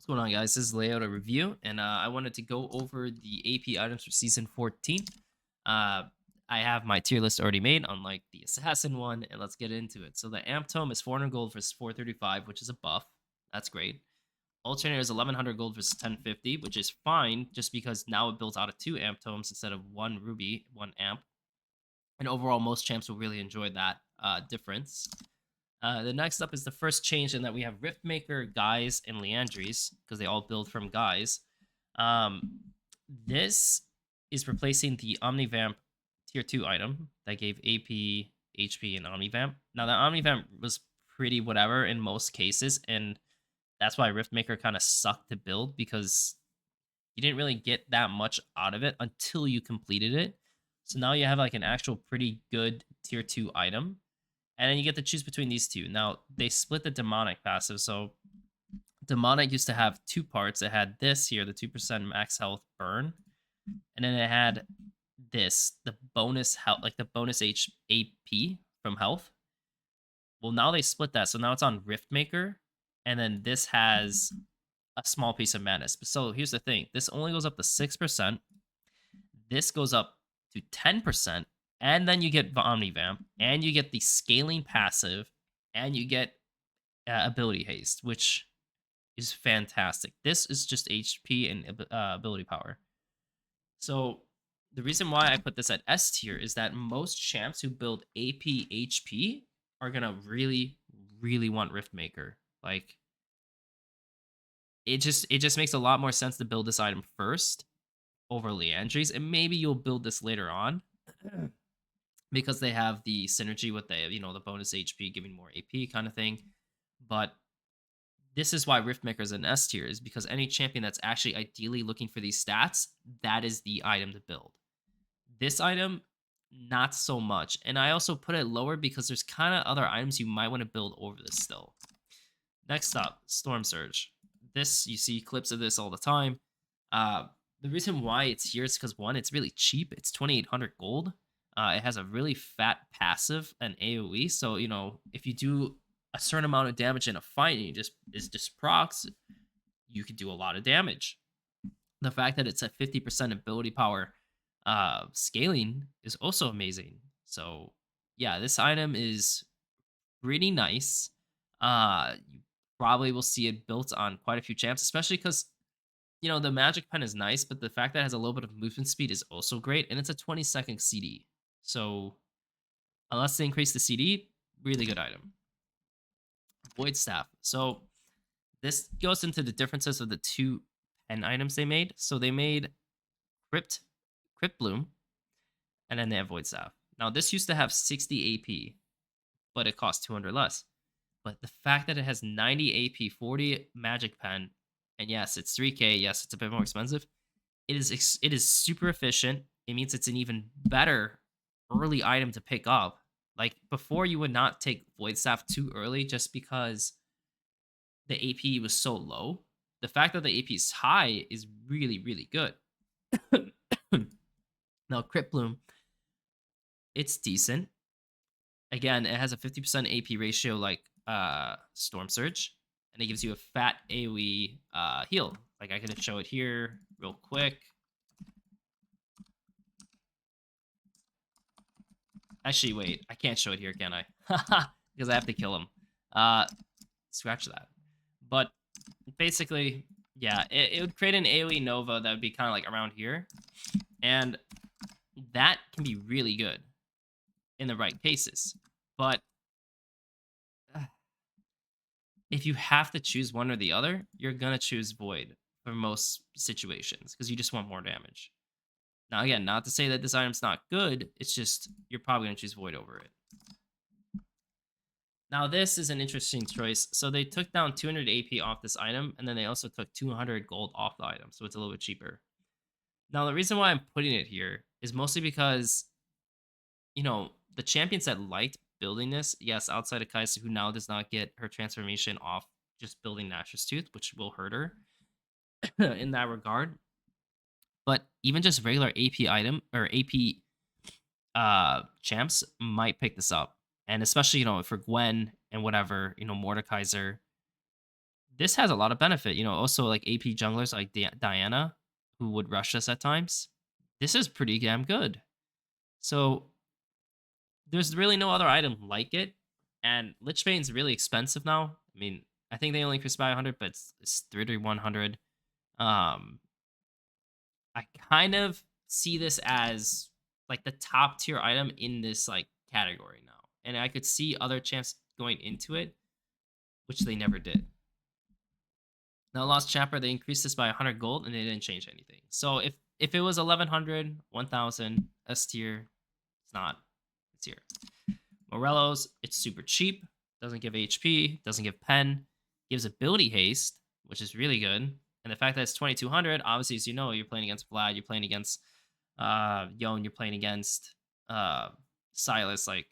What's going on, guys? This is Layout a Review, and I wanted to go over the AP items for Season 14. Uh, I have my tier list already made, unlike the Assassin one, and let's get into it. So the Amp Tome is 400 gold versus 435, which is a buff. That's great. Alternator is 1100 gold versus 1050, which is fine, just because now it builds out of 2 Amp Tomes instead of 1 Ruby, 1 Amp. And overall, most champs will really enjoy that difference. The next up is the first change in that we have Riftmaker, Guise, and Leandries, because they all build from Guise. This is replacing the Omnivamp tier 2 item that gave AP, HP, and Omnivamp. Now, the Omnivamp was pretty whatever in most cases, and that's why Riftmaker kind of sucked to build because you didn't really get that much out of it until you completed it. So now you have like an actual pretty good tier 2 item. And then you get to choose between these two. Now, they split the demonic passive. So demonic used to have two parts. It had this here, the 2% max health burn. And then it had this, the bonus health, like the bonus AP from health. Well, now they split that. So now it's on Riftmaker. And then this has a small piece of madness. So here's the thing. This only goes up to 6%. This goes up to 10%. And then you get Omnivamp, and you get the scaling passive, and you get ability haste, which is fantastic. This is just HP and ability power. So the reason why I put this at S tier is that most champs who build AP HP are gonna really, really want Riftmaker. Like it just makes a lot more sense to build this item first over Leandries, and maybe you'll build this later on because they have the synergy with the bonus HP giving more AP kind of thing. But this is why Riftmaker is an S tier, is because any champion that's actually ideally looking for these stats, that is the item to build. This item, not so much. And I also put it lower because there's kind of other items you might want to build over this still. Next up, Storm Surge. This, you see clips of this all the time. The reason why it's here is because, one, it's really cheap. It's 2,800 gold. It has a really fat passive and AoE. So, if you do a certain amount of damage in a fight and just procs, you can do a lot of damage. The fact that it's at 50% ability power scaling is also amazing. So, yeah, this item is pretty nice. You probably will see it built on quite a few champs, especially because the magic pen is nice, but the fact that it has a little bit of movement speed is also great, and it's a 20-second CD. So unless they increase the CD, really good item. Void Staff. So this goes into the differences of the two pen items they made. So they made Crypt Bloom, and then they have Void Staff. Now this used to have 60 AP, but it costs 200 less. But the fact that it has 90 AP, 40 magic pen, and yes, it's 3K. Yes, it's a bit more expensive. It is super efficient. It means it's an even better early item to pick up. Like before, you would not take Void Staff too early just because the AP was so low. The fact that the AP is high is really, really good. Now, Crypt Bloom, it's decent. Again, it has a 50% AP ratio like Storm Surge, and it gives you a fat AoE heal. Like I can show it here real quick. Actually, wait, I can't show it here, can I? Because I have to kill him. Scratch that. But basically, yeah, it would create an AoE Nova that would be kind of like around here. And that can be really good in the right cases. But if you have to choose one or the other, you're going to choose Void for most situations because you just want more damage. Now, again, not to say that this item's not good, it's just you're probably going to choose Void over it. Now, this is an interesting choice. So they took down 200 AP off this item, and then they also took 200 gold off the item, so it's a little bit cheaper. Now, the reason why I'm putting it here is mostly because, the champions that liked building this, yes, outside of Kai'Sa, who now does not get her transformation off just building Nash's Tooth, which will hurt her in that regard. But even just regular AP item or AP champs might pick this up. And especially, for Gwen and whatever, Mordekaiser, this has a lot of benefit. You know, also like AP junglers like Diana, who would rush us at times. This is pretty damn good. So there's really no other item like it. And Lich Bane's really expensive now. I mean, I think they only increased by 100, but it's 3100. Um, I kind of see this as like the top tier item in this like category now. And I could see other champs going into it, which they never did. Now Lost Chapter, they increased this by 100 gold and they didn't change anything. So if it was 1100, 1000 S tier, it's not. It's here. Morelos, it's super cheap. Doesn't give HP, doesn't give pen, gives ability haste, which is really good. And the fact that it's 2200, obviously, as you know, you're playing against Vlad, you're playing against Yone, you're playing against Silas. Like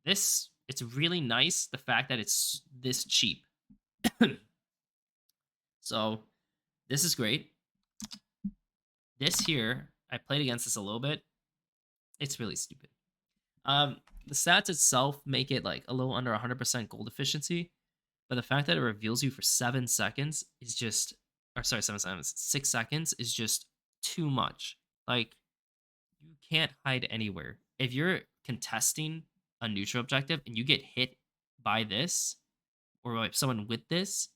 this, it's really nice. The fact that it's this cheap. So this is great. This here, I played against this a little bit. It's really stupid. The stats itself make it like a little under 100% gold efficiency, but the fact that it reveals you for 7 seconds is just, or sorry, 7 seconds, 6 seconds is just too much. Like, you can't hide anywhere. If you're contesting a neutral objective and you get hit by this, or like someone with this,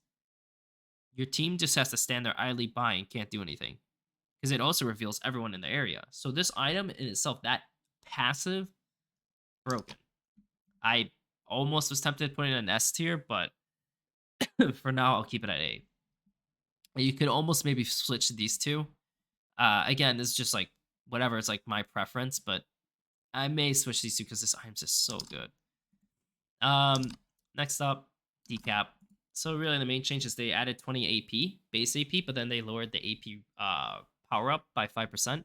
your team just has to stand there idly by and can't do anything. Because it also reveals everyone in the area. So this item in itself, that passive, broken. I almost was tempted to put it in an S tier, but for now I'll keep it at A. You could almost maybe switch these two. Again, this is just like whatever. It's like my preference, but I may switch these two because this item's just so good. Next up, decap. So really, the main change is they added 20 AP, base AP, but then they lowered the AP power up by 5%.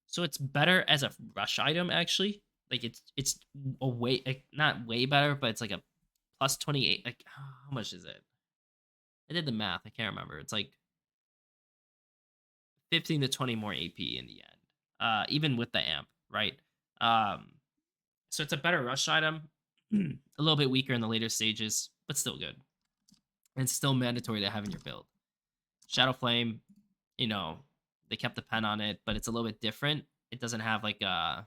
So it's better as a rush item actually. Like it's a way, like, not way better, but it's like a plus 28. Like how much is it? I did the math. I can't remember. It's like 15 to 20 more AP in the end, even with the amp, right? So it's a better rush item, a little bit weaker in the later stages, but still good. And still mandatory to have in your build. Shadow Flame, you know, they kept the pen on it, but it's a little bit different. It doesn't have like how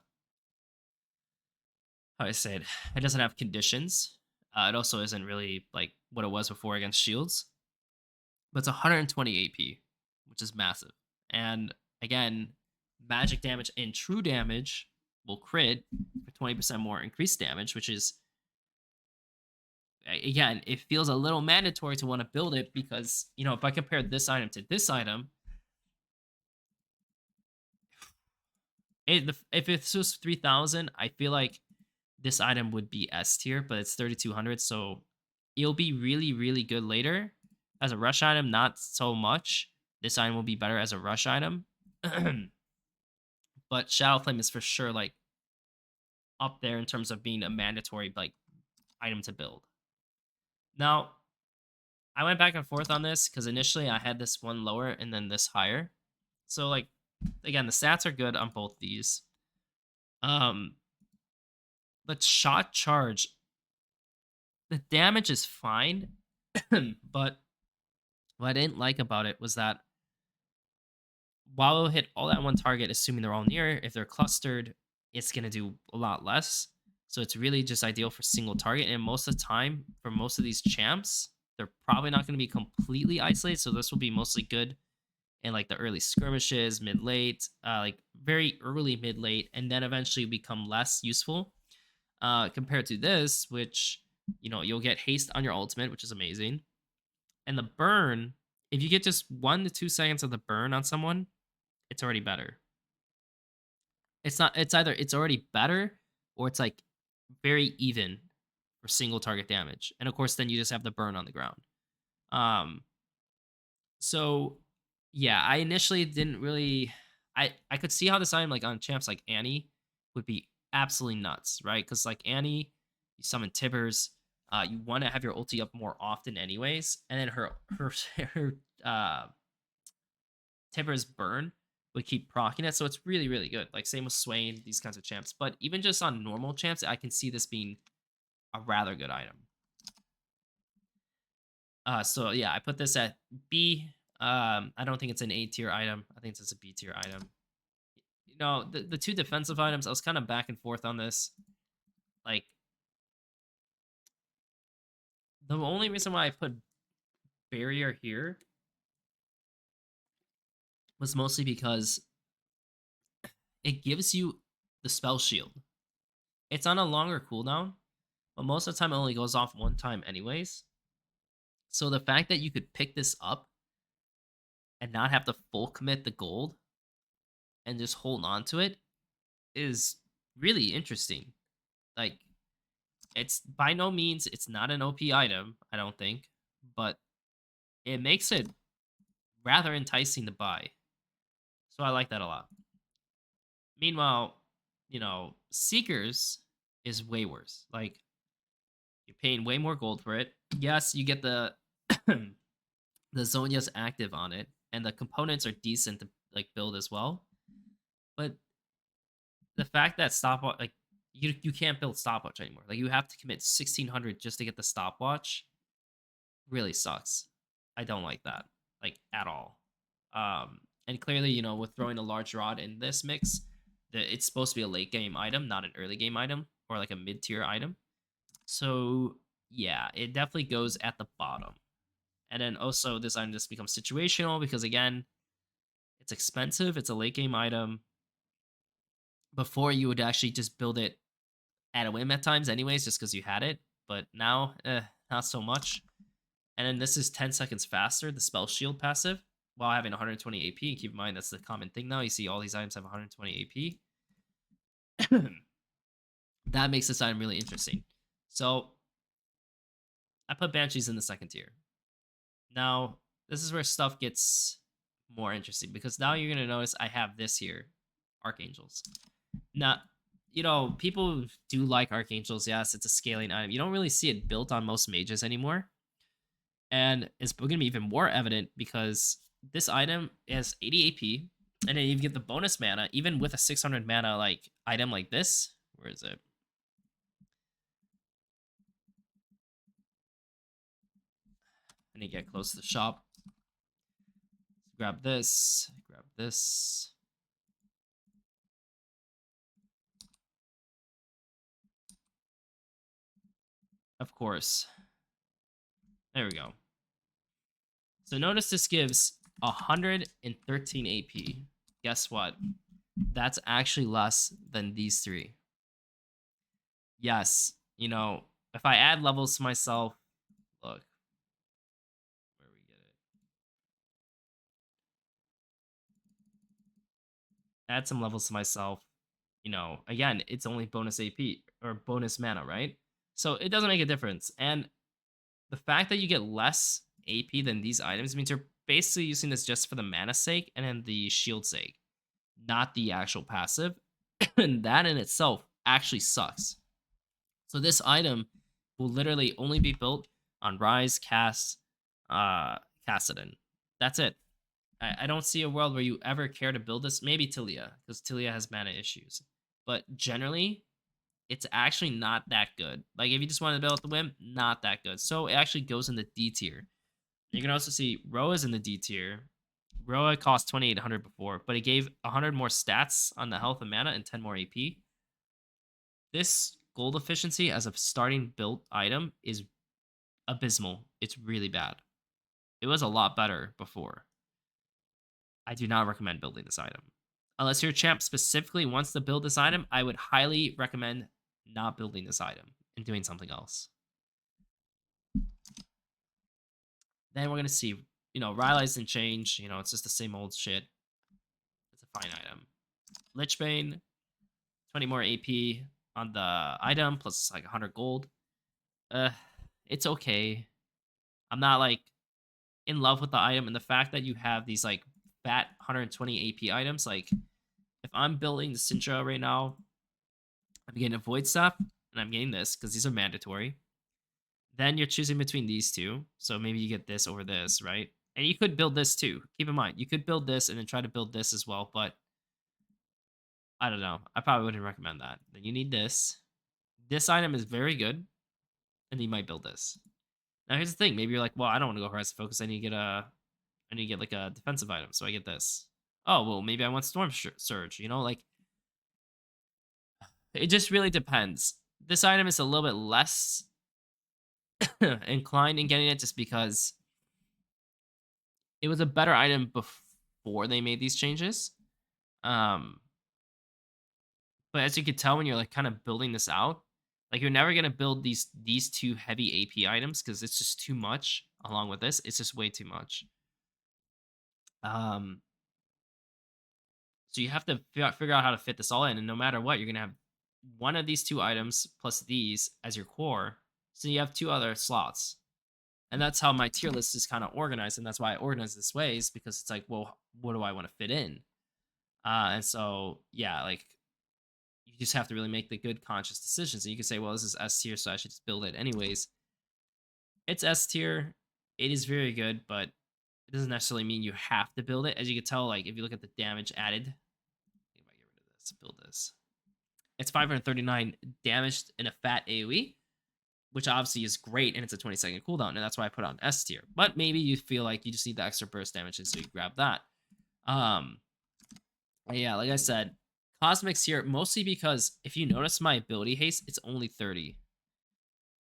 I said, it doesn't have conditions. It also isn't really like what it was before against shields, but it's 120 AP, which is massive. And again, magic damage and true damage will crit for 20% more increased damage, which is, again, it feels a little mandatory to want to build it because, you know, if I compare this item to this item, if it's just 3000, I feel like this item would be S tier, but it's 3200, so it'll be really, really good later. As a rush item, not so much. This item will be better as a rush item. But Shadow Flame is for sure like up there in terms of being a mandatory like item to build. Now, I went back and forth on this because initially I had this one lower and then this higher. So like again, the stats are good on both these. But shot charge, the damage is fine, but what I didn't like about it was that while it'll hit all that one target, assuming they're all near, if they're clustered, it's gonna do a lot less. So it's really just ideal for single target. And most of the time, for most of these champs, they're probably not gonna be completely isolated. So this will be mostly good in like the early skirmishes, mid late, like very early mid late, and then eventually become less useful compared to this, which, you know, you'll get haste on your ultimate, which is amazing. And the burn, if you get just 1 to 2 seconds of the burn on someone, it's already better. It's not, it's either it's already better or it's like very even for single target damage. And of course, then you just have the burn on the ground. So yeah, I initially didn't really, I could see how this item like on champs like Annie would be absolutely nuts, right? Because like Annie, you summon Tibbers, you want to have your ulti up more often anyways, and then her Tibbers burn would keep proccing it, so it's really, really good. Like same with Swain, these kinds of champs. But even just on normal champs, I can see this being a rather good item. So yeah, I put this at B. I don't think it's an A tier item. I think it's just a B tier item. The two defensive items, I was kind of back and forth on this. Like, the only reason why I put barrier here was mostly because it gives you the spell shield. It's on a longer cooldown, but most of the time it only goes off one time anyways. So the fact that you could pick this up and not have to full commit the gold and just hold on to it is really interesting. Like, it's by no means it's not an OP item, I don't think, but it makes it rather enticing to buy. So I like that a lot. Meanwhile, Seekers is way worse. Like, you're paying way more gold for it. Yes, you get the the Zhonya's active on it, and the components are decent to like build as well. But the fact that stopwatch, like, you can't build stopwatch anymore. Like, you have to commit 1600 just to get the stopwatch. Really sucks. I don't like that, like, at all. And clearly, with throwing a large rod in this mix, it's supposed to be a late game item, not an early game item or like a mid tier item. So yeah, it definitely goes at the bottom. And then also this item just becomes situational because again, it's expensive. It's a late game item. Before you would actually just build it at a whim at times, anyways, just because you had it. But now, not so much. And then this is 10 seconds faster, the spell shield passive, while having 120 AP. And keep in mind, that's the common thing now. You see all these items have 120 AP. That makes this item really interesting. So I put Banshees in the second tier. Now, this is where stuff gets more interesting because now you're going to notice I have this here, Archangels. Now, people do like Archangels. Yes, it's a scaling item. You don't really see it built on most mages anymore. And it's going to be even more evident because this item has 80 AP, and then you get the bonus mana, even with a 600 mana like item like this. Where is it? I need to get close to the shop. Grab this. Grab this. Of course. There we go. So notice this gives 113 AP. Guess what? That's actually less than these three. Yes, if I add levels to myself, look, where we get it. Add some levels to myself. Again, it's only bonus AP or bonus mana, right? So it doesn't make a difference. And the fact that you get less AP than these items means you're basically using this just for the mana sake and then the shield sake, not the actual passive. And that in itself actually sucks. So this item will literally only be built on Rise, Cast, Kassadin. That's it. I don't see a world where you ever care to build this. Maybe Tilia, because Tilia has mana issues. But generally, it's actually not that good. Like, if you just want to build the whim, not that good. So it actually goes in the D tier. You can also see Roa's in the D tier. Roa cost 2,800 before, but it gave 100 more stats on the health and mana and 10 more AP. This gold efficiency as a starting built item is abysmal. It's really bad. It was a lot better before. I do not recommend building this item. Unless your champ specifically wants to build this item, I would highly recommend not building this item and doing something else. Then we're going to see, Rylai's didn't change. It's just the same old shit. It's a fine item. Lichbane, 20 more AP on the item, plus like 100 gold. It's okay. I'm not like in love with the item, and the fact that you have these like fat 120 AP items, like if I'm building the Sintra right now, I'm getting a Void Staff, and I'm getting this because these are mandatory. Then you're choosing between these two, so maybe you get this over this, right? And you could build this too. Keep in mind, you could build this and then try to build this as well, but I don't know. I probably wouldn't recommend that. Then you need this. This item is very good, and you might build this. Now here's the thing, maybe you're like, well, I don't want to go Horizon Focus. I need to get like a defensive item, so I get this. Oh well, maybe I want Storm Surge. You know, like it just really depends. This item is a little bit less inclined in getting it just because it was a better item before they made these changes. Um, but as you could tell when you're like kind of building this out, like you're never gonna build these two heavy AP items because it's just too much. Along with this, it's just way too much. Um, so you have to figure out how to fit this all in, and no matter what, you're gonna have one of these two items plus these as your core. So you have two other slots. And that's how my tier list is kind of organized, and that's why I organize this way is because it's like, well, what do I want to fit in? And so yeah, like you just have to really make the good conscious decisions. And you can say, well, this is S tier, so I should just build it anyways. It's S tier. It is very good, but it doesn't necessarily mean you have to build it. As you can tell, like if you look at the damage added, I think if I get rid of this, build this. It's 539 damage in a fat AoE, which obviously is great, and it's a 20-second cooldown, and that's why I put on S tier. But maybe you feel like you just need the extra burst damage, and so you grab that. Yeah, like I said, Cosmics here, mostly because if you notice my ability haste, it's only 30.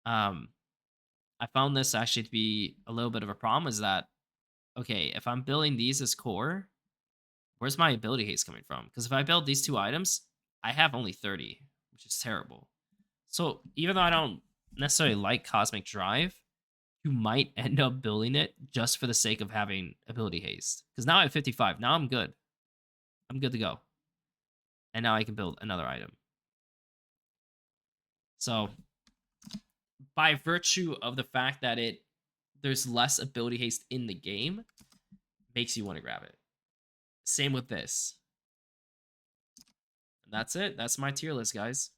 I found this actually to be a little bit of a problem, is that, okay, if I'm building these as core, where's my ability haste coming from? Because if I build these two items, I have only 30, which is terrible. So even though I don't necessarily like Cosmic Drive, you might end up building it just for the sake of having ability haste. Because now I have 55. Now I'm good. I'm good to go. And now I can build another item. So by virtue of the fact that there's less ability haste in the game, makes you want to grab it. Same with this. And that's it. That's my tier list, guys.